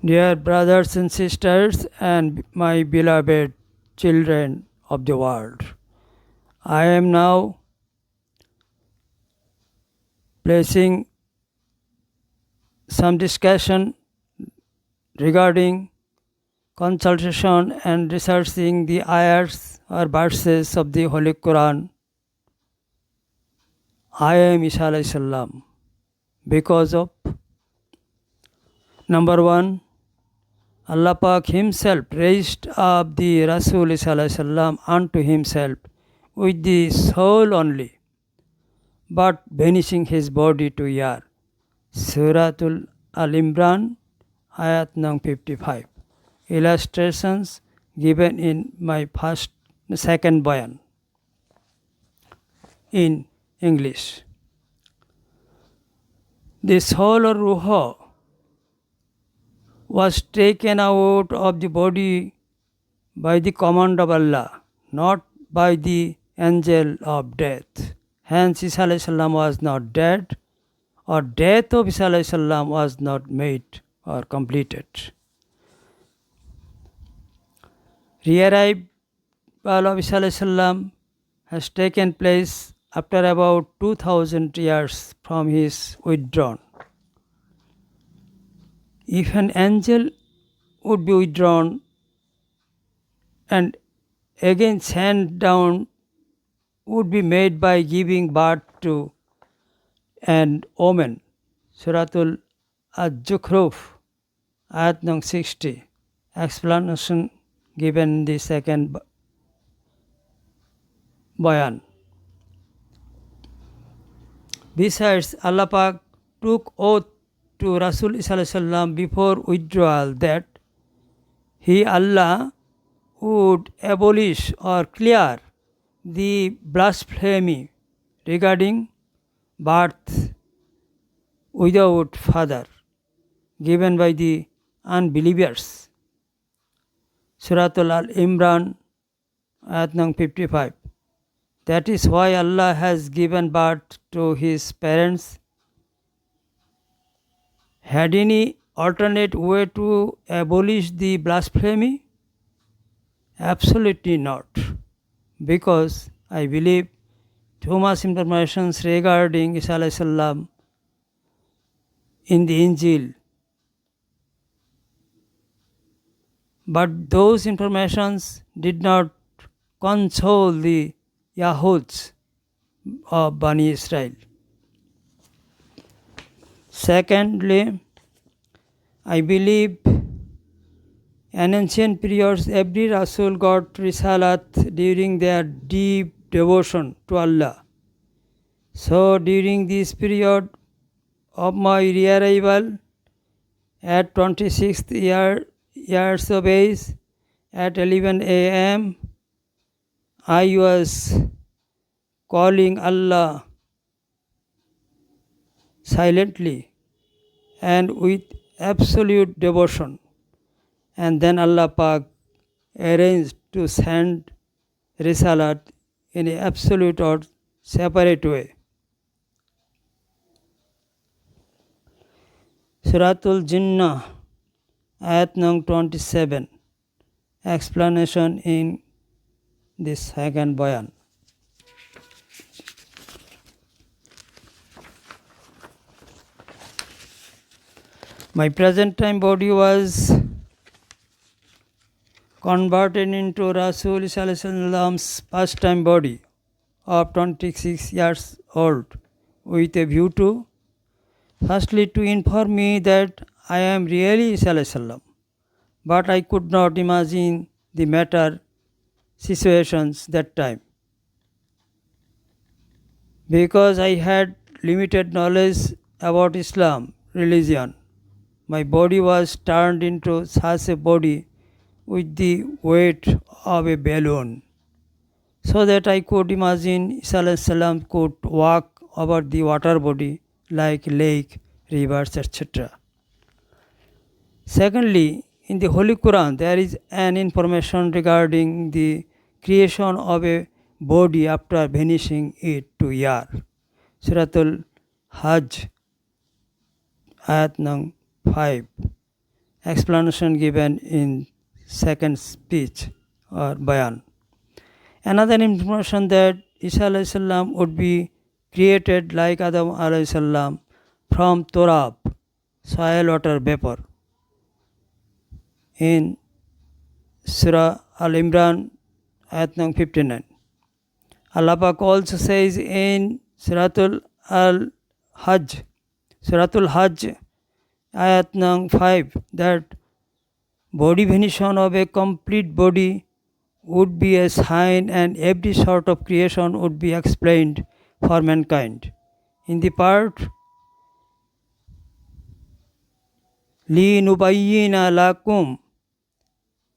Dear brothers and sisters, and my beloved children of the world, I am now placing some discussion regarding consultation and researching the ayahs or verses of the Holy Quran. I am Isa alayhi salam because of number one, Allah Pak himself raised up the Rasul Isa alayhi salam unto himself with the soul only, but banishing his body to air. Suratul Al-Imran, ayat nung 55. Illustrations given in my second bayan in English. The soul or ruha was taken out of the body by the command of Allah, not by the angel of death. Hence, Isa alayhi salam was not dead, or death of Isa alayhi salam was not made or completed. Rearrival of Isa alayhi salam has taken place after about 2000 years from his withdrawn. If an angel would be withdrawn and again sent down, would be made by giving birth to an omen. Suratul Al-Zukhruf, ayat nung 60. Explanation given in the second bayan. Besides, Allah Pak took oath to Rasul Isa alayhi salam before withdrawal that he, Allah, would abolish or clear the blasphemy regarding birth without father given by the unbelievers. Suratul Al-Imran, ayat nung 55. That is why Allah has given birth to his parents. Had any alternate way to abolish the blasphemy? Absolutely not, because I believe too much information regarding Isa alayhi salam in the Injil. But those informations did not console the Yahuds of Bani Israel. Secondly, I believe in ancient periods every Rasul got Risalat during their deep devotion to Allah. So during this period of my rearrival at 26th years of age at 11 a.m., I was calling Allah silently and with absolute devotion, and then Allah Pak arranged to send Risalat in an absolute or separate way. Suratul Jinnah, ayat nung 27. Explanation in this second bayan. My present time body was converted into Rasul Isa alayhi salam's past time body of 26 years old with a view to, firstly, to inform me that I am really Isa alayhi salam, but I could not imagine the matter situations that time, because I had limited knowledge about Islam religion. My body was turned into such a body with the weight of a balloon, so that I could imagine Isa alayhi salam could walk over the water body like lake, rivers, etc. Secondly, in the Holy Quran there is an information regarding the creation of a body after vanishing it to air. Suratul Hajj, ayat nung 5. explanation given in second speech or bayan. Another information that Isa alayhi salam would be created like Adam alayhi salam from Torab, soil, water, vapor. In Surah Al-Imran, ayat number 59. Allah Pak also says in Suratul Hajj, ayat number 5, that body-venation of a complete body would be a sign, and every sort of creation would be explained for mankind. In the part Linubayyina lakum,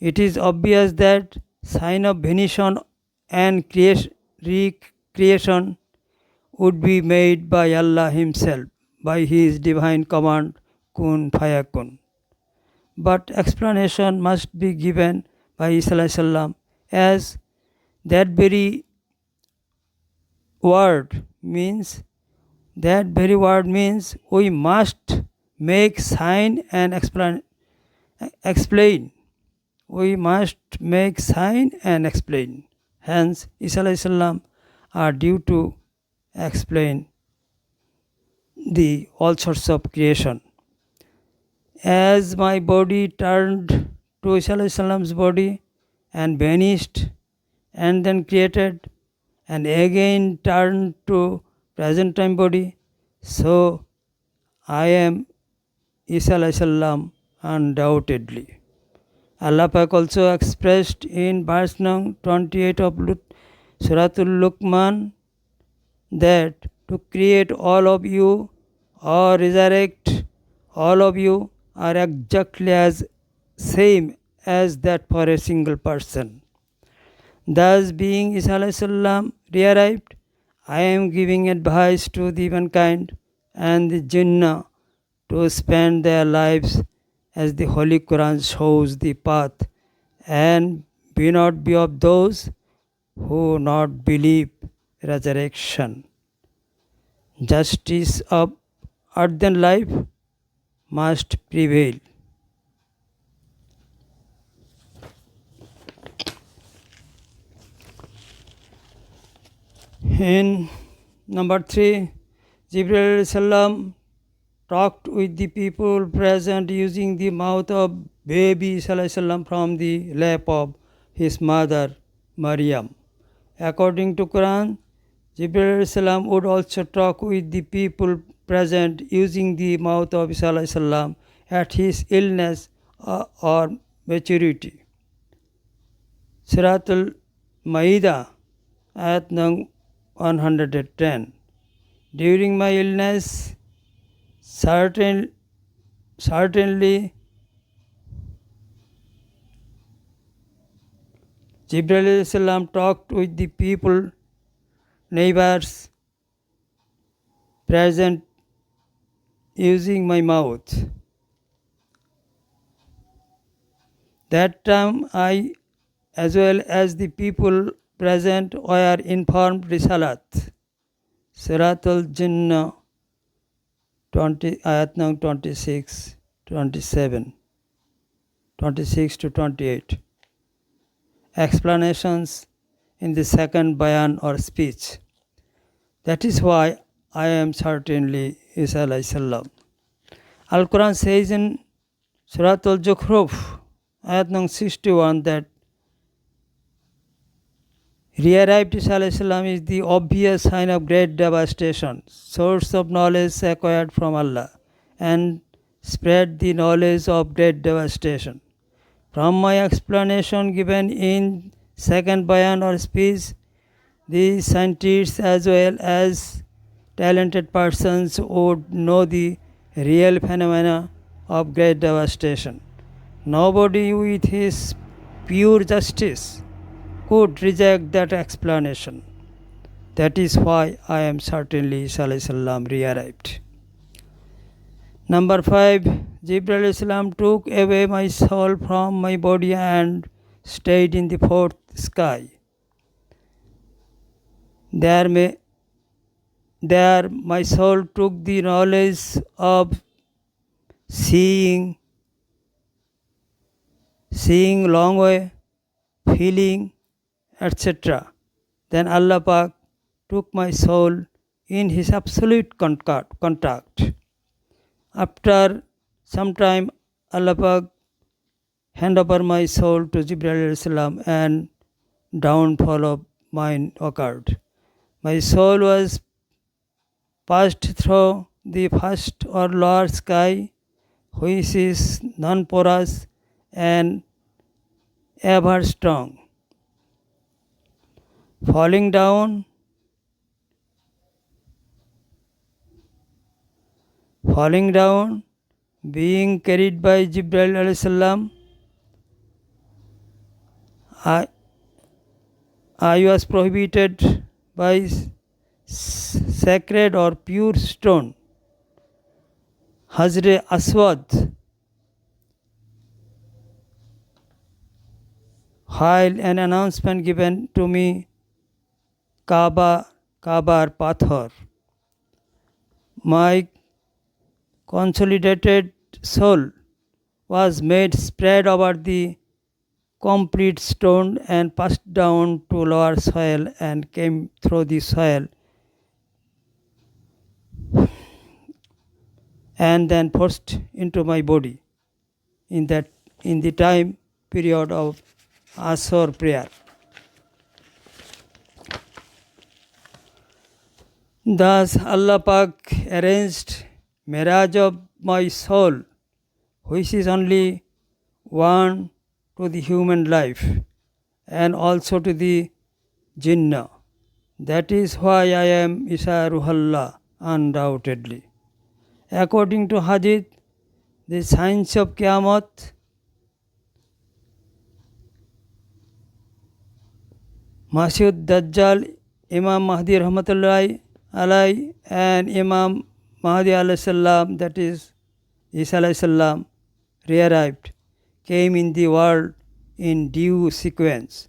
it is obvious that sign of venation and recreation would be made by Allah Himself by His divine command kun fayakun. But explanation must be given by Isa alayhi salam, as that very word means we must make sign and explain. We must make sign and explain. Hence, Isa alayhi salam are due to explain the all sorts of creation. As my body turned to Isa alayhi salam's body and vanished and then created and again turned to present time body, so I am Isa alayhi salam undoubtedly. Allah Pak also expressed in verse number 28 of Suratul Luqman that to create all of you or resurrect all of you are exactly as same as that for a single person. Thus, being Isa alayhi salam re-arrived, I am giving advice to the mankind and the jinnah to spend their lives as the Holy Quran shows the path, and be not be of those who not believe resurrection. Justice of earthen life must prevail. In number 3, Jibreel salam talked with the people present using the mouth of baby salam from the lap of his mother Maryam. According to Quran, Jibreel salam would also talk with the people present using the mouth of Isa salam at his illness or maturity. Suratul Ma'idah, ayat number 110. During my illness, certainly Jibreel salam talked with the people, neighbors present using my mouth. That time I, as well as the people present, were informed Risalat. Suratul Jinnah 20, ayat number 26, 27, 26 to 28. Explanations in the second bayan or speech. That is why I am certainly Isa alayhi salam. Al-Quran says in Suratul Zukhruf, ayat number 61, that re-arrived Isa alayhi salam is the obvious sign of great devastation, source of knowledge acquired from Allah, and spread the knowledge of great devastation. From my explanation given in second bayan or speech, the scientists as well as talented persons would know the real phenomena of great devastation. Nobody with his pure justice could reject that explanation. That is why I am certainly Isa alayhi salam re-arrived. Number 5, Jibreel alayhi salam took away my soul from my body and stayed in the fourth sky. There my soul took the knowledge of seeing, seeing long way, feeling, etc. Then Allah Pak took my soul in His absolute contact. After some time, Allah Pak hand over my soul to Jibreel alayhi salam and downfall of mine occurred. My soul was passed through the first or lower sky, which is non-porous and ever strong. Falling down, being carried by Jibreel alayhi salam, I was prohibited by sacred or pure stone, Hazre Aswad, while an announcement given to me, Kaaba Pathar. My consolidated soul was made spread over the complete stone and passed down to lower soil and came through the soil and then forced into my body in the time period of Asr prayer. Thus Allah Pak arranged marriage of my soul, which is only one to the human life and also to the jinnah. That is why I am Isa Ruhallah, undoubtedly. According to Hadith, the signs of Qiyamah, Masih Dajjal, Imam Mahdi Rahmatullahi Alai, and Imam Mahdi alayhi salam, that is Isa alayhi salam, re-arrived, came in the world in due sequence.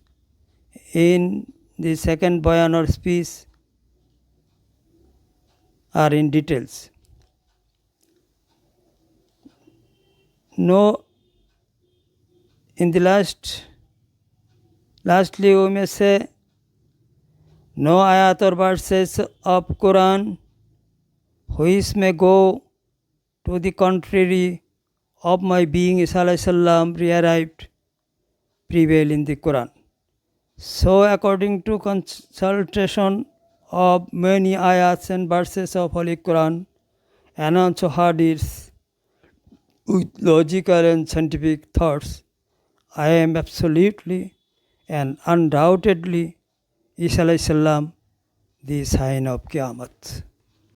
In the second bayan or speech are in details. No, in the lastly we may say, no ayat or verses of Quran which may go to the contrary of my being Isa alayhi salam re-arrived prevail in the Quran. So according to consultation of many ayats and verses of Holy Quran and also hadiths with logical and scientific thoughts, I am absolutely and undoubtedly Isa alayhi salam, the sign of Qiyamah.